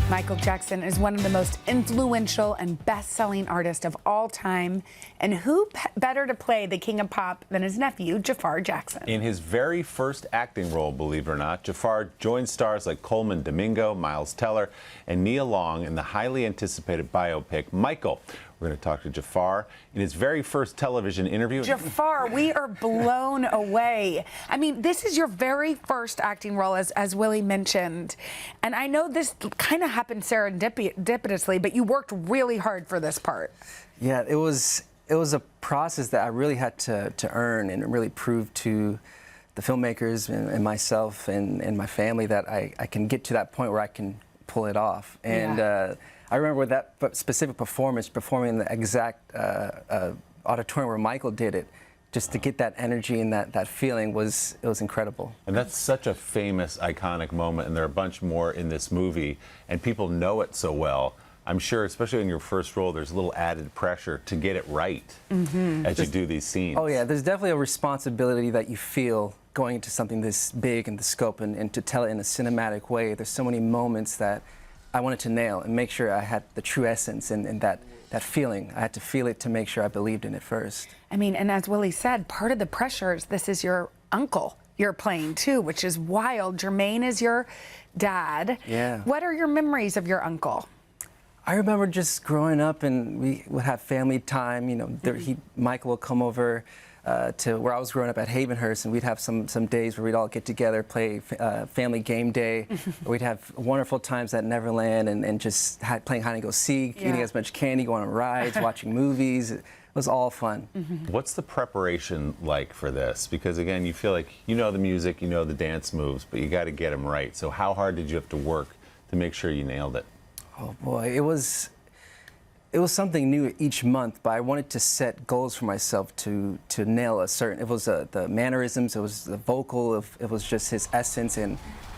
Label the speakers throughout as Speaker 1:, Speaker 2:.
Speaker 1: Michael Jackson is one of the most influential and best-selling artists of all time. And who better to play the king of pop than his nephew, Jaafar Jackson?
Speaker 2: In his very first acting role, believe it or not, Jaafar joined stars like Coleman Domingo, Miles Teller, and Nia Long in the highly anticipated biopic, Michael. We're going to talk to Jaafar in his very first television interview.
Speaker 1: Jaafar, we are blown away. I mean, this is your very first acting role, as Willie mentioned. And I know this kind of happened serendipitously, but you worked really hard for this part.
Speaker 3: Yeah, it was a process that I really had to earn and really prove to the filmmakers and myself and my family that I can get to that point where I can pull it off. And
Speaker 1: yeah.
Speaker 3: I remember that specific performance, performing in the exact auditorium where Michael did it, just to get that energy and that feeling it was incredible.
Speaker 2: And that's such a famous, iconic moment, and there are a bunch more in this movie, and people know it so well. I'm sure, especially in your first role, there's a little added pressure to get it right as you do these scenes.
Speaker 3: Oh yeah, there's definitely a responsibility that you feel going into something this big in the scope and to tell it in a cinematic way. There's so many moments that I wanted to nail and make sure I had the true essence and that feeling. I had to feel it to make sure I believed in it first.
Speaker 1: I mean, and as Willie said, part of the pressure is this is your uncle you're playing too, which is wild. Jermaine is your dad.
Speaker 3: Yeah.
Speaker 1: What are your memories of your uncle?
Speaker 3: I remember just growing up, and we would have family time. You know, Michael would come over to where I was growing up at Havenhurst, and we'd have some days where we'd all get together, play family game day. We'd have wonderful times at Neverland, and just playing hide and go seek, eating as much candy, going on rides, watching movies. It was all fun.
Speaker 2: What's the preparation like for this? Because again, you feel like you know the music, you know the dance moves, but you got to get them right. So how hard did you have to work to make sure you nailed it?
Speaker 3: Oh boy, it was something new each month, but I wanted to set goals for myself to nail a certain. It was the mannerisms, it was the vocal, it was just his essence and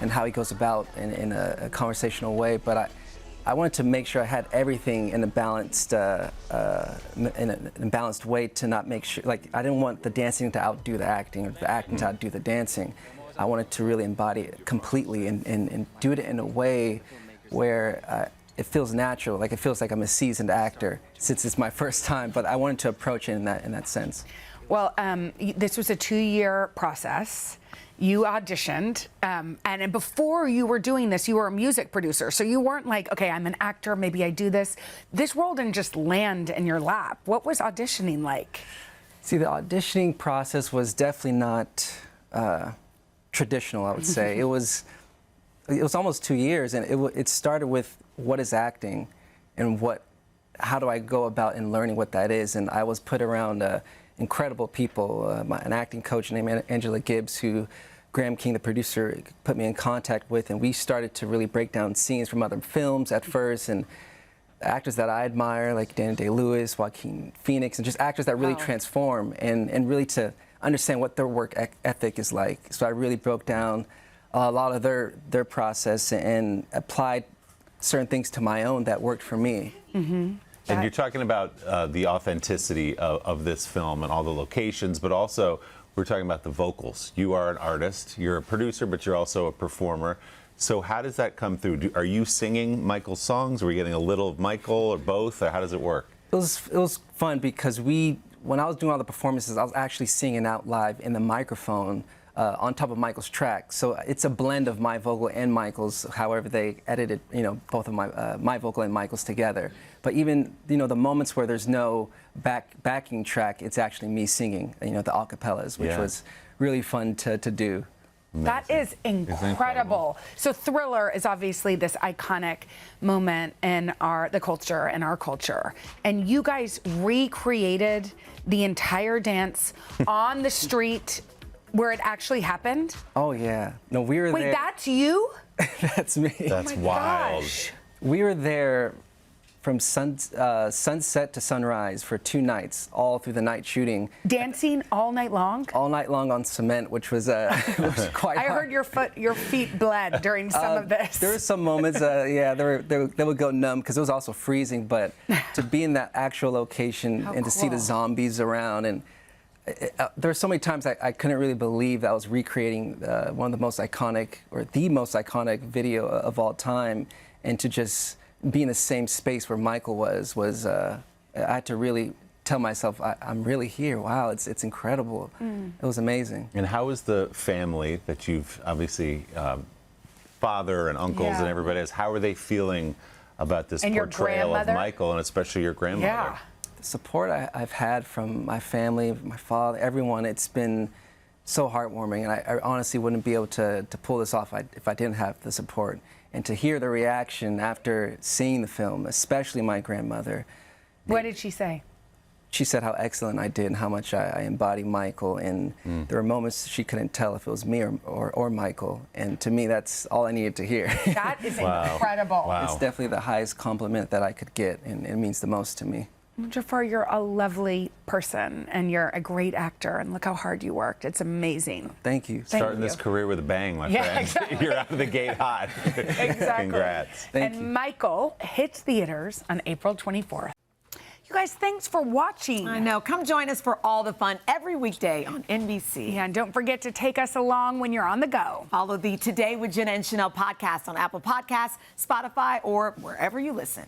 Speaker 3: how he goes about in a conversational way. But I wanted to make sure I had everything in a balanced way to not make sure, like, I didn't want the dancing to outdo the acting or the acting to outdo the dancing. I wanted to really embody it completely and do it in a way where it feels natural, like it feels like I'm a seasoned actor since it's my first time, but I wanted to approach it in that sense.
Speaker 1: Well, this was a 2-year process. You auditioned, and before you were doing this, you were a music producer, so you weren't like, okay, I'm an actor, maybe I do this. This role didn't just land in your lap. What was auditioning like?
Speaker 3: See, the auditioning process was definitely not traditional, I would say. It was almost 2 years, and it started with what is acting and how do I go about in learning what that is. And I was put around incredible people, an acting coach named Angela Gibbs, who Graham King, the producer, put me in contact with, and we started to really break down scenes from other films at first, and actors that I admire, like Daniel Day-Lewis, Joaquin Phoenix, and just actors that really transform and really to understand what their work ethic is like. So I really broke down a lot of their process and applied certain things to my own that worked for me.
Speaker 2: And you're talking about the authenticity of this film and all the locations, but also we're talking about the vocals. You are an artist, you're a producer, but you're also a performer. So how does that come through? Are you singing Michael's songs? Are we getting a little of Michael or both? Or how does it work?
Speaker 3: It was fun because when I was doing all the performances, I was actually singing out live in the microphone on top of Michael's track. So it's a blend of my vocal and Michael's, however they edited, both of my vocal and Michael's together. But even, the moments where there's no backing track, it's actually me singing, the acapellas, which was really fun to do.
Speaker 1: That is incredible. So Thriller is obviously this iconic moment in the culture, and you guys recreated the entire dance on the street where it actually happened?
Speaker 3: Oh yeah. No, we were there.
Speaker 1: Wait, that's you?
Speaker 3: That's me.
Speaker 2: That's wild.
Speaker 1: Gosh.
Speaker 3: We were there from sunset to sunrise for 2 nights, all through the night shooting.
Speaker 1: Dancing all night long?
Speaker 3: All night long on cement, which was quite
Speaker 1: I
Speaker 3: hard.
Speaker 1: heard your feet bled during some of this.
Speaker 3: There were some moments, yeah, they would go numb because it was also freezing, but to be in that actual location and to see the zombies around, and there were so many times I couldn't really believe that I was recreating one of the most iconic, or the most iconic video of all time. and to just be in the same space where Michael was I had to really tell myself, I'm really here. Wow, it's incredible. It was amazing.
Speaker 2: And how is the family that you've obviously, father and uncles and everybody else, how are they feeling about this portrayal of Michael, and especially your grandmother?
Speaker 1: Yeah.
Speaker 3: The support I've had from my family, my father, everyone, it's been so heartwarming, and I honestly wouldn't be able to pull this off if I didn't have the support. And to hear the reaction after seeing the film, especially my grandmother.
Speaker 1: What did she say?
Speaker 3: She said how excellent I did and how much I embody Michael, and there were moments she couldn't tell if it was me or Michael, and to me that's all I needed to hear.
Speaker 1: That is incredible.
Speaker 2: Wow.
Speaker 3: It's definitely the highest compliment that I could get, and it means the most to me.
Speaker 1: Jaafar, you're a lovely person, and you're a great actor, and look how hard you worked. It's amazing.
Speaker 3: Thank you.
Speaker 2: Starting this career with a bang, my friend.
Speaker 1: Exactly.
Speaker 2: You're out of the gate hot.
Speaker 1: Exactly.
Speaker 2: Congrats.
Speaker 3: Thank you.
Speaker 1: And Michael hits theaters on April 24th. You guys, thanks for watching.
Speaker 4: I know. Come join us for all the fun every weekday on NBC.
Speaker 1: Yeah, and don't forget to take us along when you're on the go.
Speaker 4: Follow the Today with Jenna and Sheinelle podcast on Apple Podcasts, Spotify, or wherever you listen.